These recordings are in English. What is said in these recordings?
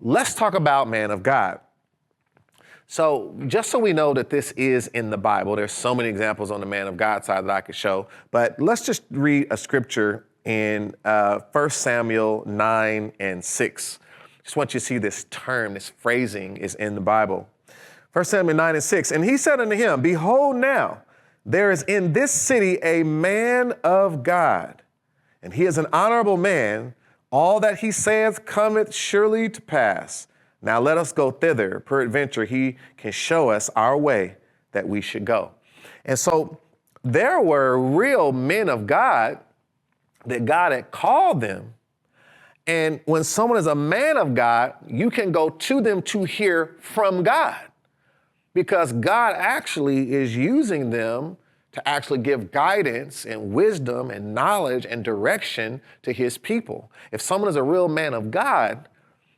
let's talk about man of God. So just so we know that this is in the Bible, there's so many examples on the man of God side that I could show, but let's just read a scripture in 1 Samuel 9 and 6. Just want you to see this term, this phrasing is in the Bible. 1 Samuel 9 and 6, and he said unto him, behold now, there is in this city a man of God, and he is an honorable man. All that he saith cometh surely to pass. Now let us go thither. Peradventure he can show us our way that we should go. And so there were real men of God that God had called them. And when someone is a man of God, you can go to them to hear from God, because God actually is using them to actually give guidance and wisdom and knowledge and direction to his people. If someone is a real man of God,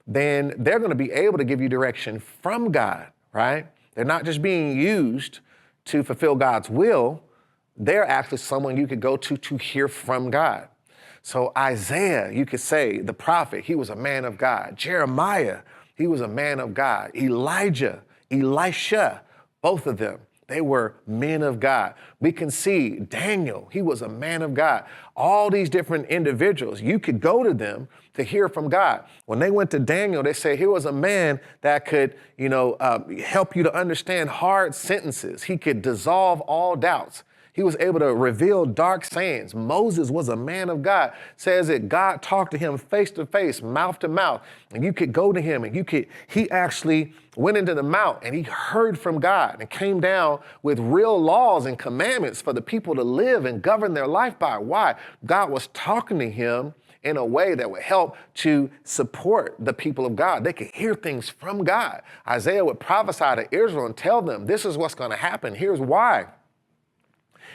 then they're going to be able to give you direction from God, right? They're not just being used to fulfill God's will. They're actually someone you could go to hear from God. So Isaiah, you could say, the prophet, he was a man of God. Jeremiah, he was a man of God. Elijah, Elisha, both of them, they were men of God. We can see Daniel, he was a man of God. All these different individuals, you could go to them to hear from God. When they went to Daniel, they say, here was a man that could, help you to understand hard sentences. He could dissolve all doubts. He was able to reveal dark sayings. Moses was a man of God. Says that God talked to him face to face, mouth to mouth, and you could go to him and he actually went into the mount and he heard from God and came down with real laws and commandments for the people to live and govern their life by. Why? God was talking to him in a way that would help to support the people of God. They could hear things from God. Isaiah would prophesy to Israel and tell them, this is what's going to happen. Here's why.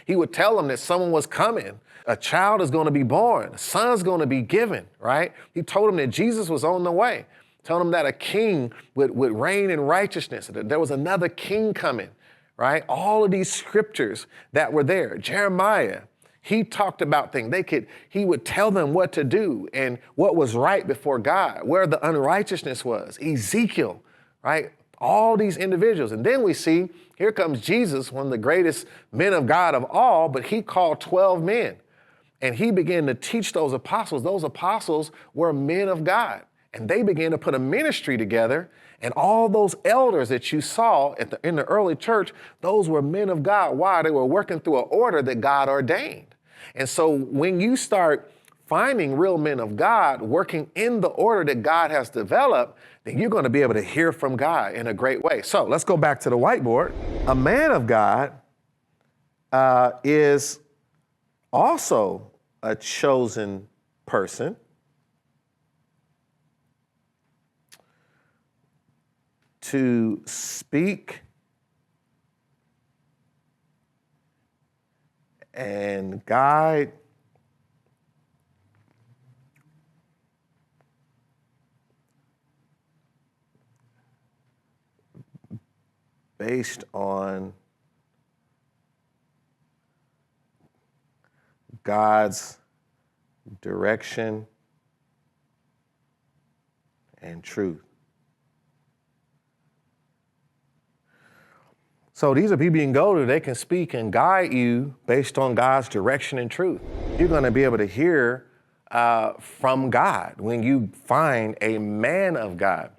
He would tell them that someone was coming. A child is going to be born. A son's going to be given, right? He told them that Jesus was on the way. Told them that a king would reign in righteousness, that there was another king coming, right? All of these scriptures that were there. Jeremiah, he talked about things. He would tell them what to do and what was right before God, where the unrighteousness was. Ezekiel, right? All these individuals. And then we see, here comes Jesus, one of the greatest men of God of all, but he called 12 men. And he began to teach those apostles. Those apostles were men of God. And they began to put a ministry together. And all those elders that you saw in the early church, those were men of God. Why? They were working through an order that God ordained. And so when you start finding real men of God working in the order that God has developed, then you're going to be able to hear from God in a great way. So let's go back to the whiteboard. A man of God is also a chosen person to speak and guide based on God's direction and truth. So these are people you can go to, they can speak and guide you based on God's direction and truth. You're going to be able to hear from God when you find a man of God.